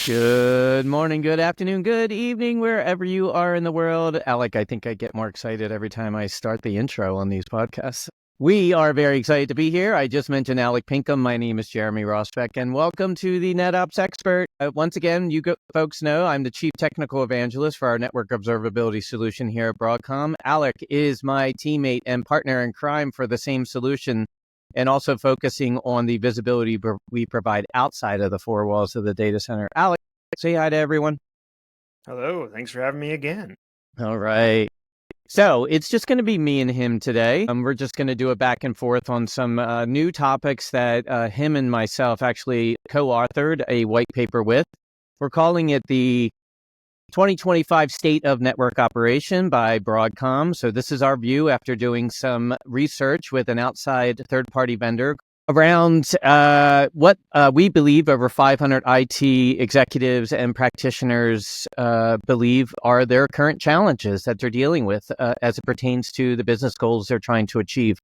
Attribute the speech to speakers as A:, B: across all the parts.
A: Good morning, good afternoon, good evening, wherever you are in the world. Alec, I think I get more excited every time I start the intro on these podcasts. We are very excited to be here. I just mentioned Alec Pinkham. My name is Jeremy Rosbeck, and welcome to the NetOps Expert. Once again, folks know I'm the Chief Technical Evangelist for our Network Observability solution here at Broadcom. Alec is my teammate and partner in crime for the same solution, and also focusing on the visibility we provide outside of the four walls of the data center. Alec, say hi to everyone.
B: Hello, thanks for having me again.
A: All right. So it's just going to be me and him today. We're just going to do a back and forth on some new topics that him and myself actually co-authored a white paper with. We're calling it the 2025 State of Network Operation by Broadcom. So this is our view after doing some research with an outside third-party vendor around what we believe over 500 IT executives and practitioners believe are their current challenges that they're dealing with as it pertains to the business goals they're trying to achieve.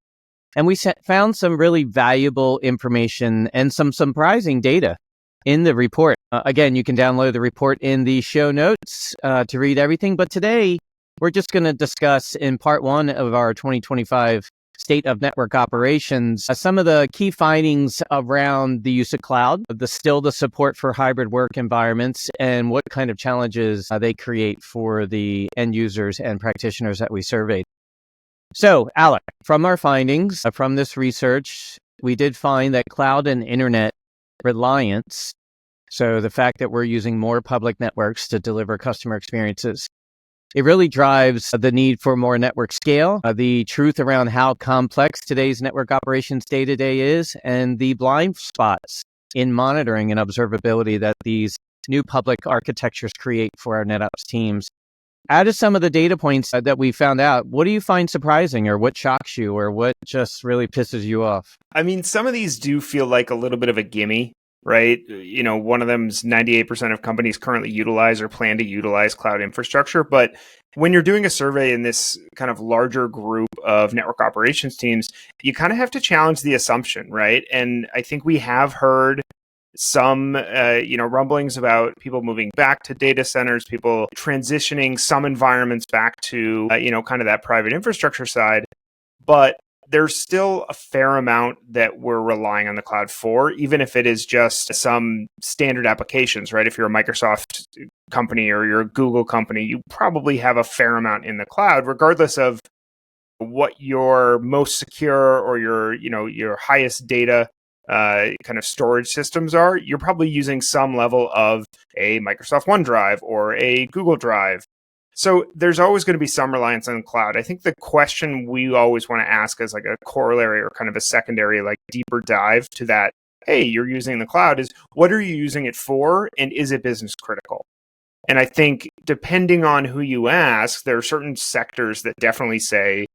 A: And we found some really valuable information and some surprising data in the report. Again, you can download the report in the show notes to read everything. But today, we're just going to discuss in part one of our 2025 State of Network Operations some of the key findings around the use of cloud, the support for hybrid work environments, and what kind of challenges they create for the end users and practitioners that we surveyed. So, Alec, from our findings from this research, we did find that cloud and internet reliance, so the fact that we're using more public networks to deliver customer experiences, it really drives the need for more network scale, the truth around how complex today's network operations day-to-day is, and the blind spots in monitoring and observability that these new public architectures create for our NetOps teams. Out of some of the data points that we found out, what do you find surprising, or what shocks you, or what just really pisses you off?
B: I mean, some of these do feel like a little bit of a gimme, right? You know, one of them is 98% of companies currently utilize or plan to utilize cloud infrastructure. But when you're doing a survey in this kind of larger group of network operations teams, you kind of have to challenge the assumption, right? And I think we have heard some, rumblings about people moving back to data centers, people transitioning some environments back to, kind of that private infrastructure side. But there's still a fair amount that we're relying on the cloud for, even if it is just some standard applications, right? If you're a Microsoft company or you're a Google company, you probably have a fair amount in the cloud, regardless of what your most secure or your highest data kind of storage systems are. You're probably using some level of a Microsoft OneDrive or a Google Drive. So there's always going to be some reliance on cloud. I think the question we always want to ask as like a corollary or kind of a secondary, like deeper dive to that, hey, you're using the cloud, is what are you using it for, and is it business critical? And I think depending on who you ask, there are certain sectors that definitely say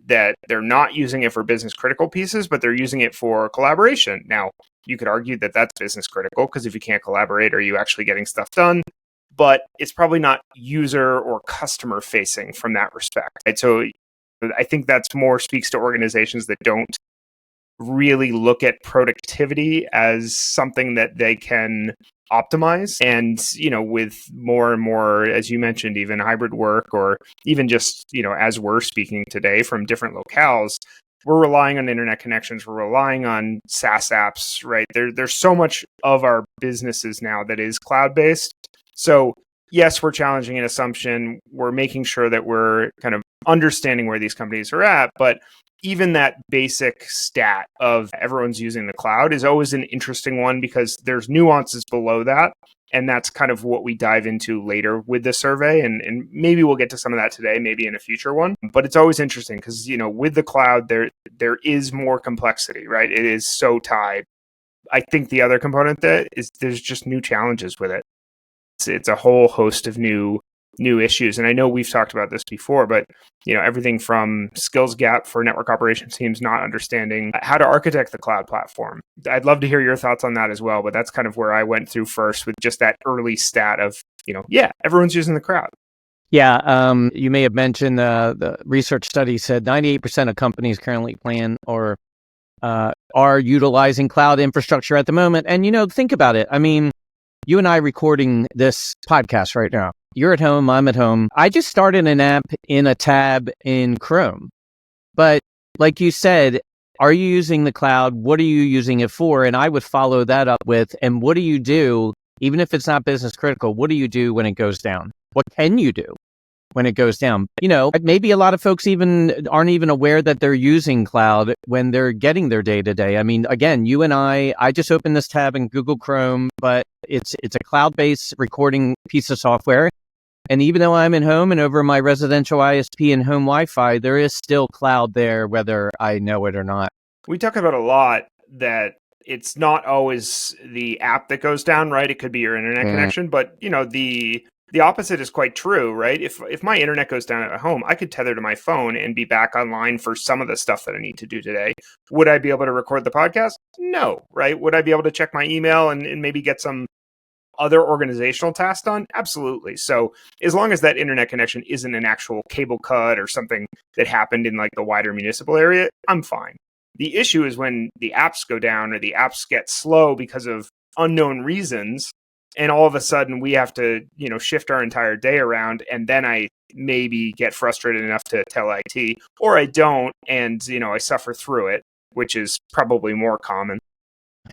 B: that they're not using it for business critical pieces, but they're using it for collaboration. Now, you could argue that that's business critical, because if you can't collaborate, are you actually getting stuff done? But it's probably not user or customer facing from that respect. Right? So I think that's more speaks to organizations that don't really look at productivity as something that they can optimize. And, with more and more, as you mentioned, even hybrid work, or even just, as we're speaking today from different locales, we're relying on internet connections. We're relying on SaaS apps, right? There's so much of our businesses now that is cloud-based. So yes, we're challenging an assumption. We're making sure that we're kind of understanding where these companies are at. But even that basic stat of everyone's using the cloud is always an interesting one, because there's nuances below that. And that's kind of what we dive into later with the survey. And maybe we'll get to some of that today, maybe in a future one. But it's always interesting because, with the cloud, there is more complexity, right? It is so tied. I think the other component that is there's just new challenges with it. It's a whole host of new issues. And I know we've talked about this before, but everything from skills gap for network operations teams not understanding how to architect the cloud platform. I'd love to hear your thoughts on that as well, but that's kind of where I went through first with just that early stat of, everyone's using the cloud.
A: Yeah, you may have mentioned the research study said 98% of companies currently plan or are utilizing cloud infrastructure at the moment. And, think about it. I mean, you and I recording this podcast right now. You're at home, I'm at home. I just started an app in a tab in Chrome. But like you said, are you using the cloud? What are you using it for? And I would follow that up with, and what do you do, even if it's not business critical, what do you do when it goes down? What can you do when it goes down? You know, maybe a lot of folks even aren't even aware that they're using cloud when they're getting their day-to-day. I mean, again, you and I just opened this tab in Google Chrome, but it's a cloud-based recording piece of software. And even though I'm at home and over my residential ISP and home Wi-Fi, there is still cloud there, whether I know it or not.
B: We talk about a lot that it's not always the app that goes down, right? It could be your internet connection, but you know, the opposite is quite true, right? If my internet goes down at home, I could tether to my phone and be back online for some of the stuff that I need to do today. Would I be able to record the podcast? No, right? Would I be able to check my email and maybe get some other organizational tasks done? Absolutely. So as long as that internet connection isn't an actual cable cut or something that happened in like the wider municipal area, I'm fine. The issue is when the apps go down or the apps get slow because of unknown reasons, and all of a sudden we have to, you know, shift our entire day around, and then I maybe get frustrated enough to tell IT, or I don't, and, you know, I suffer through it, which is probably more common.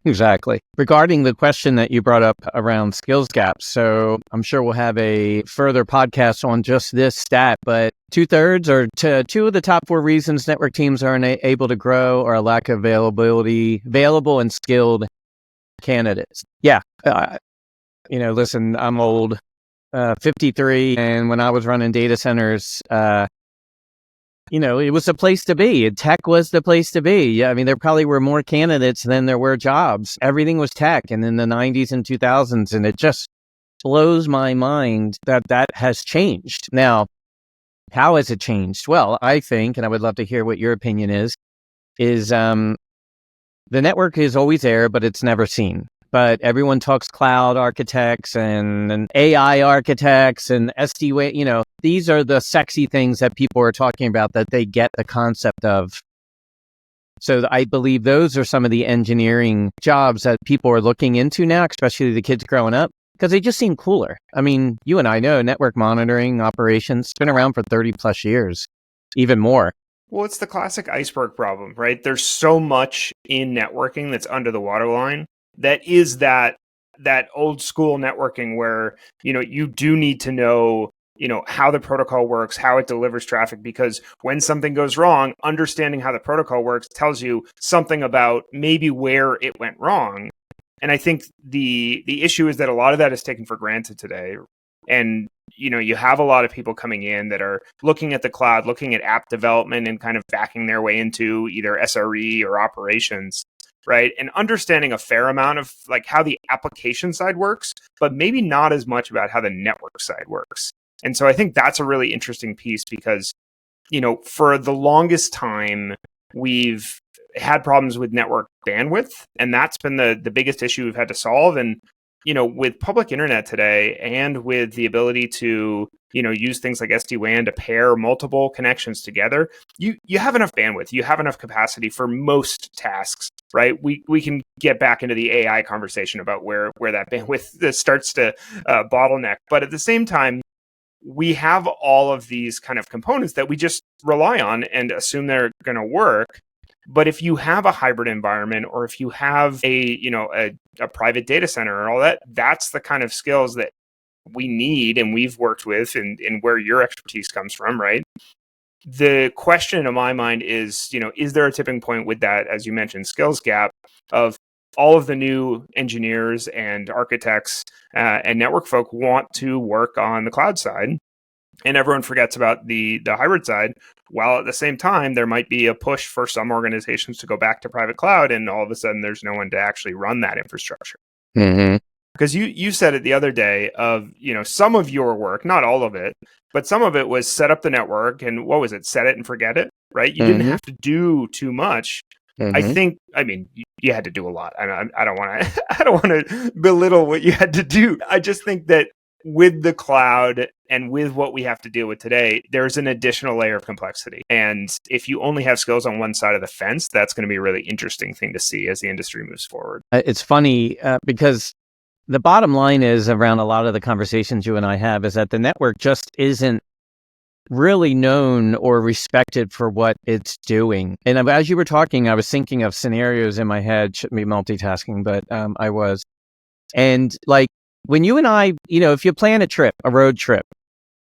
A: Exactly. Regarding the question that you brought up around skills gaps, so I'm sure we'll have a further podcast on just this stat, but 2/3 or two of the top 4 reasons network teams are unable to grow are a lack of available and skilled candidates. Yeah. You know, listen, I'm old, 53, and when I was running data centers, you know, it was the place to be. Tech was the place to be. Yeah, I mean, there probably were more candidates than there were jobs. Everything was tech. And in the 90s and 2000s, and it just blows my mind that that has changed. Now, how has it changed? Well, I think, and I would love to hear what your opinion is the network is always there, but it's never seen. But everyone talks cloud architects and AI architects and SD-WAN, you know, these are the sexy things that people are talking about that they get the concept of. So I believe those are some of the engineering jobs that people are looking into now, especially the kids growing up, because they just seem cooler. I mean, you and I know network monitoring operations been around for 30 plus years, even more.
B: Well, it's the classic iceberg problem, right? There's so much in networking that's under the waterline. That is that old school networking where, you know, you do need to know, you know, how the protocol works, how it delivers traffic, because when something goes wrong, understanding how the protocol works tells you something about maybe where it went wrong. And I think the issue is that a lot of that is taken for granted today. And, you know, you have a lot of people coming in that are looking at the cloud, looking at app development and kind of backing their way into either SRE or operations. Right. And understanding a fair amount of like how the application side works, but maybe not as much about how the network side works. And so I think that's a really interesting piece because, you know, for the longest time, we've had problems with network bandwidth. And that's been the biggest issue we've had to solve. And, you know, with public internet today and with the ability to, you know, use things like SD-WAN to pair multiple connections together, you have enough bandwidth, you have enough capacity for most tasks, right? We can get back into the AI conversation about where that bandwidth starts to bottleneck. But at the same time, we have all of these kind of components that we just rely on and assume they're going to work. But if you have a hybrid environment, or if you have a private data center and all that, that's the kind of skills that we need and we've worked with and where your expertise comes from, right? The question in my mind is, you know, is there a tipping point with that, as you mentioned, skills gap of all of the new engineers and architects and network folk want to work on the cloud side, and everyone forgets about the hybrid side, while at the same time, there might be a push for some organizations to go back to private cloud, and all of a sudden there's no one to actually run that infrastructure.
A: Mm-hmm.
B: Because you said it the other day of, you know, some of your work, not all of it, but some of it was set up the network and what was it? Set it and forget it, right? You didn't have to do too much. I mean, you had to do a lot. I don't want to belittle what you had to do. I just think that with the cloud and with what we have to deal with today, there's an additional layer of complexity. And if you only have skills on one side of the fence, that's going to be a really interesting thing to see as the industry moves forward.
A: It's funny because the bottom line is around a lot of the conversations you and I have is that the network just isn't really known or respected for what it's doing. And as you were talking, I was thinking of scenarios in my head. Shouldn't be multitasking, but I was. And like when you and I, if you plan a road trip,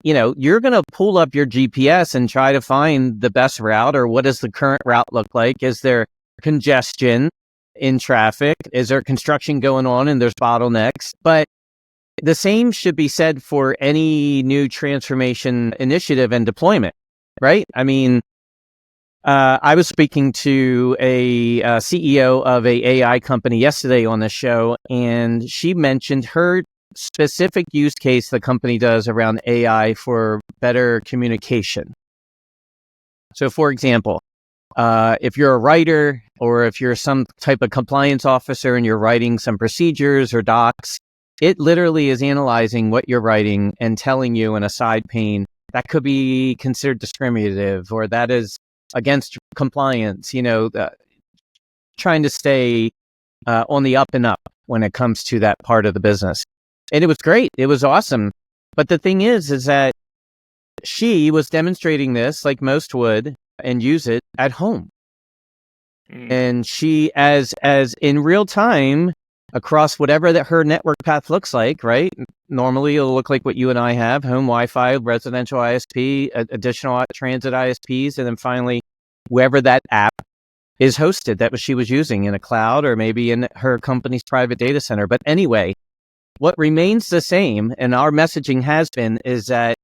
A: you're going to pull up your GPS and try to find the best route, or what does the current route look like? Is there congestion in traffic? Is there construction going on and there's bottlenecks? But the same should be said for any new transformation initiative and deployment, right? I mean, I was speaking to a CEO of a AI company yesterday on the show, and she mentioned her specific use case the company does around AI for better communication. So, for example, if you're a writer or if you're some type of compliance officer and you're writing some procedures or docs, it literally is analyzing what you're writing and telling you in a side pane that could be considered discriminative or that is against compliance, trying to stay on the up and up when it comes to that part of the business. And it was great. It was awesome. But the thing is that she was demonstrating this like most would and use it at home. And she, as in real time, across whatever that her network path looks like, right? Normally it'll look like what you and I have: home Wi-Fi, residential ISP, additional transit ISPs, and then finally wherever that app is hosted that she was using in a cloud or maybe in her company's private data center. But anyway, what remains the same, and our messaging has been, is that,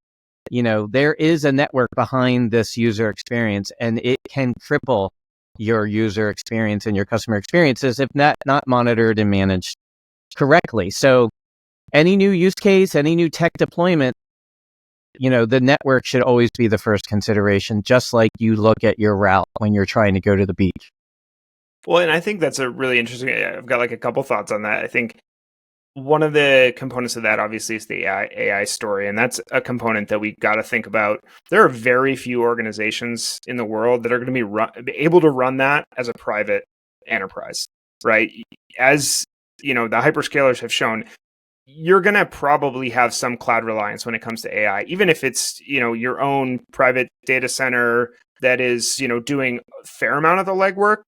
A: there is a network behind this user experience, and it can cripple your user experience and your customer experiences if not monitored and managed correctly. So any new use case, any new tech deployment, the network should always be the first consideration, just like you look at your route when you're trying to go to the beach.
B: Well, and I think that's a really interesting, I've got like a couple thoughts on that. I think one of the components of that obviously is the AI story, and that's a component that we got to think about. There are very few organizations in the world that are going to be able to run that as a private enterprise, right? As the hyperscalers have shown, you're going to probably have some cloud reliance when it comes to AI, even if it's your own private data center that is doing a fair amount of the legwork.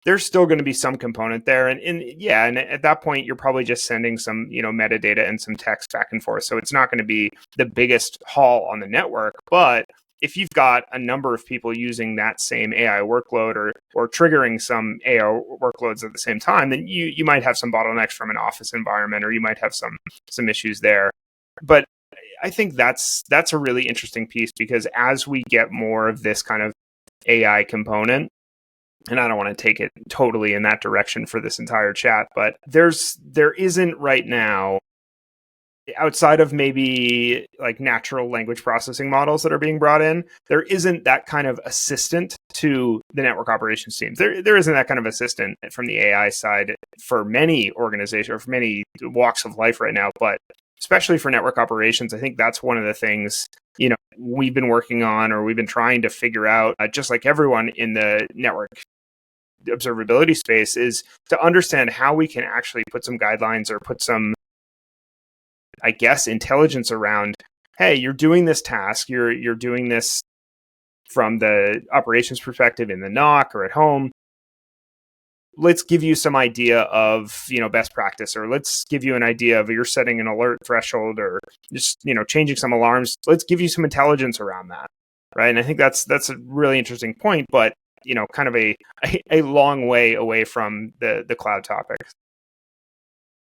B: There's still going to be some component there. And at that point, you're probably just sending some, metadata and some text back and forth. So it's not going to be the biggest haul on the network. But if you've got a number of people using that same AI workload or triggering some AI workloads at the same time, then you might have some bottlenecks from an office environment, or you might have some issues there. But I think that's a really interesting piece, because as we get more of this kind of AI component, and I don't want to take it totally in that direction for this entire chat, but there isn't right now, outside of maybe like natural language processing models that are being brought in, there isn't that kind of assistant to the network operations teams. There isn't that kind of assistant from the AI side for many organizations or for many walks of life right now, but especially for network operations, I think that's one of the things we've been working on, or we've been trying to figure out, just like everyone in the network observability space, is to understand how we can actually put some guidelines or put some, I guess, intelligence around, hey, you're doing this task, you're doing this from the operations perspective in the NOC or at home. Let's give you some idea of, best practice, or let's give you an idea of, you're setting an alert threshold, or just, changing some alarms. Let's give you some intelligence around that. Right. And I think that's a really interesting point, but kind of a long way away from the cloud topics.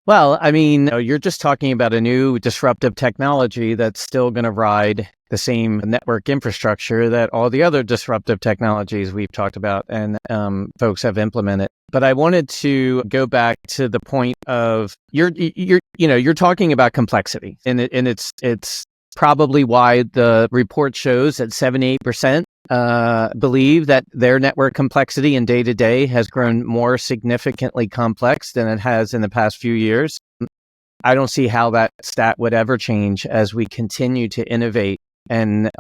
A: Well, I mean, you're just talking about a new disruptive technology that's still going to ride the same network infrastructure that all the other disruptive technologies we've talked about and folks have implemented. But I wanted to go back to the point of you're talking about complexity, and it's probably why the report shows that 78% believe that their network complexity in day-to-day has grown more significantly complex than it has in the past few years. I don't see how that stat would ever change as we continue to innovate and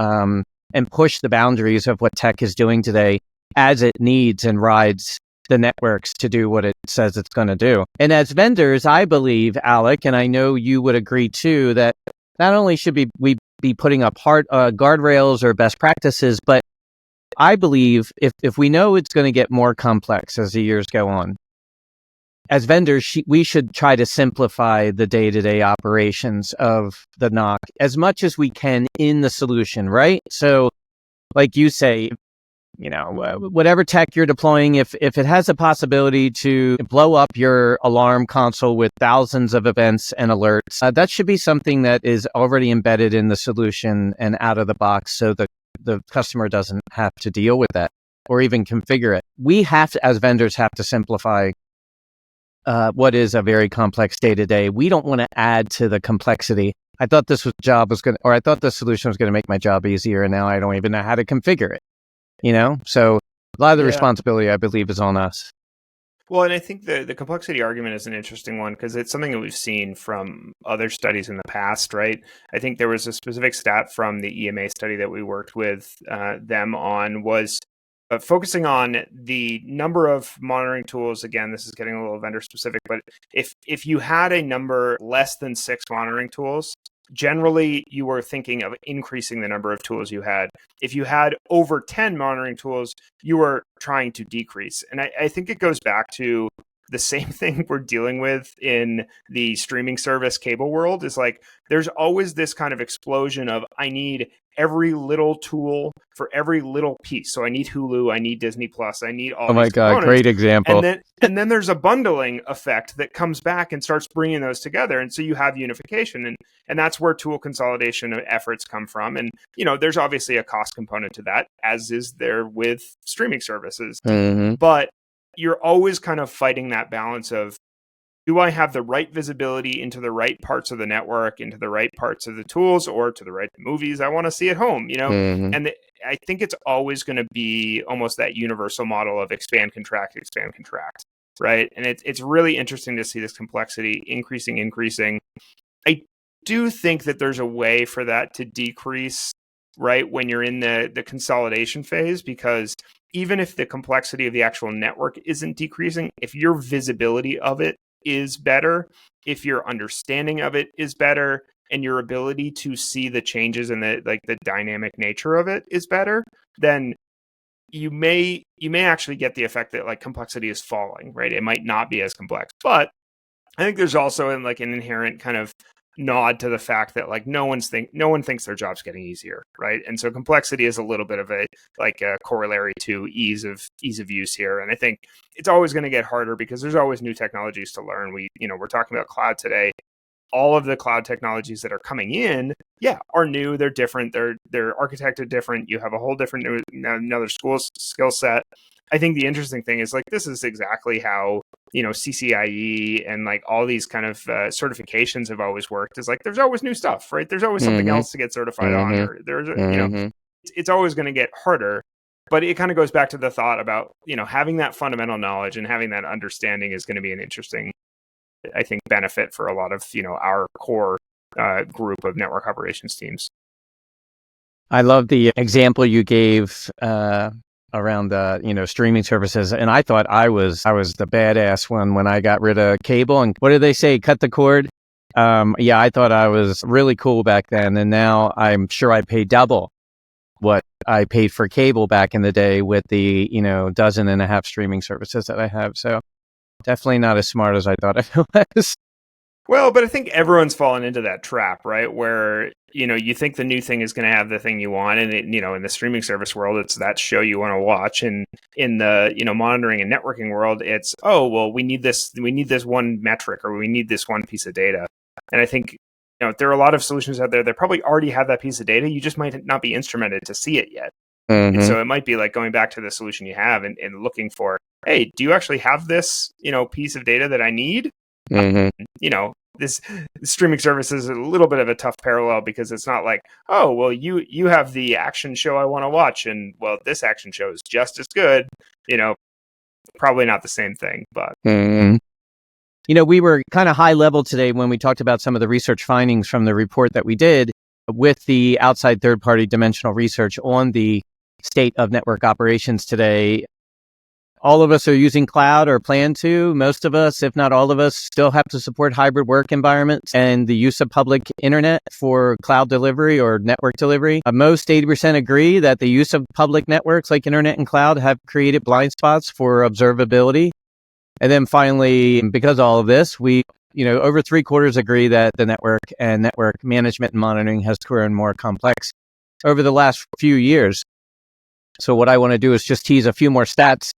A: push the boundaries of what tech is doing today, as it needs and rides the networks to do what it says it's going to do. And as vendors, I believe, Alec, and I know you would agree too, that not only should we be putting up hard guardrails or best practices, but I believe if we know it's going to get more complex as the years go on, as vendors, we should try to simplify the day-to-day operations of the NOC as much as we can in the solution, right? So like you say, whatever tech you're deploying, if it has a possibility to blow up your alarm console with thousands of events and alerts, that should be something that is already embedded in the solution and out of the box so the customer doesn't have to deal with that or even configure it. We have to, as vendors, have to simplify what is a very complex day-to-day. We don't want to add to the complexity. I thought this I thought this solution was going to make my job easier, and now I don't even know how to configure it. So a lot of the responsibility, I believe, is on us.
B: Well, and I think the complexity argument is an interesting one because it's something that we've seen from other studies in the past, right? I think there was a specific stat from the EMA study that we worked with them on was focusing on the number of monitoring tools. Again, this is getting a little vendor specific, but if you had a number less than 6 monitoring tools, generally you were thinking of increasing the number of tools you had. If you had over 10 monitoring tools, you were trying to decrease. And I think it goes back to the same thing we're dealing with in the streaming service cable world is like, there's always this kind of explosion of, I need every little tool for every little piece. So I need Hulu, I need Disney Plus, I need all.
A: Oh my God, great example.
B: And then there's a bundling effect that comes back and starts bringing those together. And so you have unification, and that's where tool consolidation efforts come from. And, there's obviously a cost component to that, as is there with streaming services.
A: Mm-hmm.
B: But you're always kind of fighting that balance of, do I have the right visibility into the right parts of the network, into the right parts of the tools, or to the right movies I want to see at home,
A: Mm-hmm.
B: And I think it's always going to be almost that universal model of expand, contract, right? And it's really interesting to see this complexity increasing. I do think that there's a way for that to decrease, right, when you're in the consolidation phase, because even if the complexity of the actual network isn't decreasing, if your visibility of it is better, if your understanding of it is better, and your ability to see the changes and the dynamic nature of it is better, then you may actually get the effect that complexity is falling, right? It might not be as complex, but I think there's also an inherent kind of nod to the fact that no one thinks their job's getting easier, right? And so complexity is a little bit of a corollary to ease of use here. And I think it's always going to get harder because there's always new technologies to learn. We're talking about cloud today. All of the cloud technologies that are coming in, are new. They're different. They're architected different. You have a whole different another skill set. I think the interesting thing is this is exactly how CCIE and all these kind of certifications have always worked. Is there's always new stuff, right? There's always something else to get certified on, or there's it's always going to get harder. But it kind of goes back to the thought about having that fundamental knowledge and having that understanding is going to be an interesting, I think, benefit for a lot of our core group of network operations teams.
A: I love the example you gave around streaming services, and I thought I was the badass one when I got rid of cable. And what do they say? Cut the cord. I thought I was really cool back then, and now I'm sure I pay double what I paid for cable back in the day with the 12 streaming services that I have. So definitely not as smart as I thought I was.
B: Well, but I think everyone's fallen into that trap, right? Where, you think the new thing is going to have the thing you want. And it, in the streaming service world, it's that show you want to watch. And in the, monitoring and networking world, it's, oh, well, we need this one metric, or we need this one piece of data. And I think, there are a lot of solutions out there that probably already have that piece of data. You just might not be instrumented to see it yet.
A: Mm-hmm.
B: And so it might be going back to the solution you have and looking for, hey, do you actually have this, piece of data that I need?
A: Mm-hmm.
B: This streaming service is a little bit of a tough parallel because it's not oh, well, you have the action show I want to watch, and well, this action show is just as good. Probably not the same thing, but.
A: Mm-hmm. We were kind of high level today when we talked about some of the research findings from the report that we did with the outside third-party dimensional research on the state of network operations today. all of us are using cloud or plan to. Most of us, if not all of us, still have to support hybrid work environments and the use of public internet for cloud delivery or network delivery. Most 80% agree that the use of public networks like internet and cloud have created blind spots for observability. And then finally, because of all of this, over 3/4 agree that the network and network management and monitoring has grown more complex over the last few years. So what I want to do is just tease a few more stats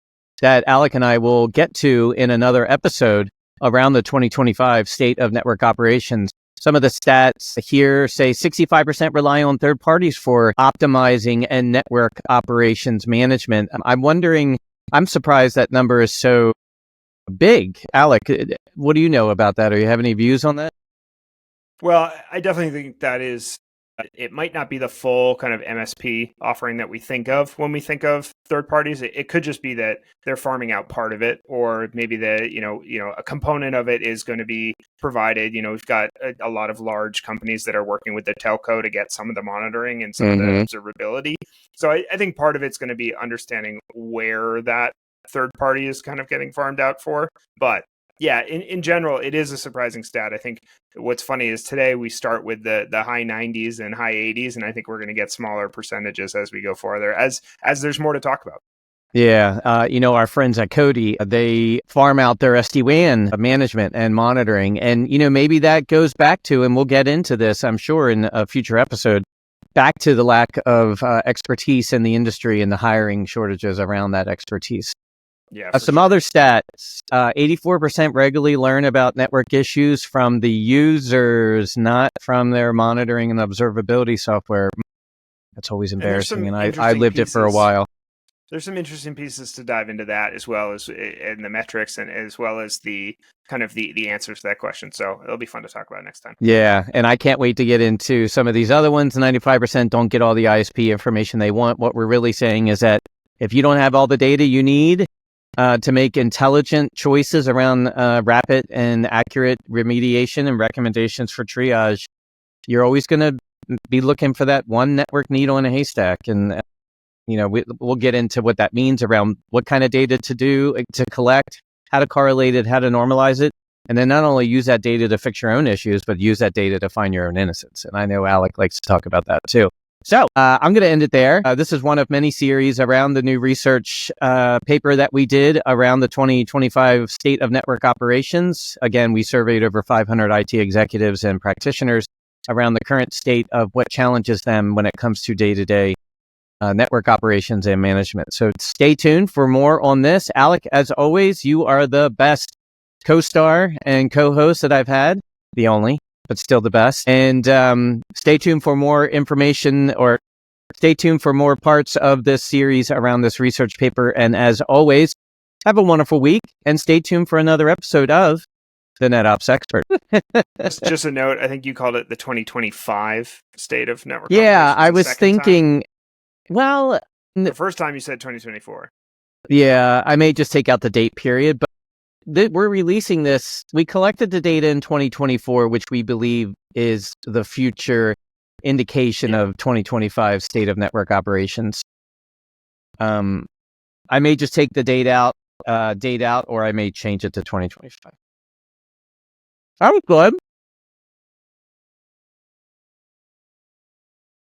A: that Alec and I will get to in another episode around the 2025 state of network operations. Some of the stats here say 65% rely on third parties for optimizing and network operations management. I'm surprised that number is so big. Alec, what do you know about that? Or you have any views on that?
B: Well, I definitely think that it might not be the full kind of MSP offering that we think of when we think of third parties. It could just be that they're farming out part of it, or maybe a component of it is going to be provided. We've got a lot of large companies that are working with the telco to get some of the monitoring and some of the observability. So I think part of it's going to be understanding where that third party is kind of getting farmed out for. But yeah, in general, it is a surprising stat. I think what's funny is today we start with the high 90s and high 80s, and I think we're going to get smaller percentages as we go farther, as there's more to talk about.
A: Yeah. Our friends at Cody, they farm out their SD-WAN management and monitoring. And, maybe that goes back to, and we'll get into this, I'm sure, in a future episode, back to the lack of expertise in the industry and the hiring shortages around that expertise.
B: Yeah.
A: Some other stats, 84% regularly learn about network issues from the users, not from their monitoring and observability software. That's always embarrassing, and I lived it for a while.
B: There's some interesting pieces to dive into that, as well as in the metrics, and as well as the kind of the answers to that question. So it'll be fun to talk about next time.
A: Yeah, and I can't wait to get into some of these other ones. 95% don't get all the ISP information they want. What we're really saying is that if you don't have all the data you need to make intelligent choices around rapid and accurate remediation and recommendations for triage, you're always going to be looking for that one network needle in a haystack. And, we'll get into what that means around what kind of data to collect, how to correlate it, how to normalize it, and then not only use that data to fix your own issues, but use that data to find your own innocence. And I know Alec likes to talk about that too. So I'm going to end it there. This is one of many series around the new research paper that we did around the 2025 state of network operations. Again, we surveyed over 500 IT executives and practitioners around the current state of what challenges them when it comes to day-to-day network operations and management. So stay tuned for more on this. Alec, as always, you are the best co-star and co-host that I've had. The only, but still the best. And stay tuned for more information, or stay tuned for more parts of this series around this research paper. And as always, have a wonderful week and stay tuned for another episode of The NetOps Expert.
B: Just a note, I think you called it the 2025 state of network.
A: Yeah, I was thinking, well,
B: the first time you said 2024.
A: Yeah, I may just take out the date period, but we're releasing this. We collected the data in 2024, which we believe is the future indication of 2025 state of network operations. I may just take the date out, or I may change it to 2025. I'm good.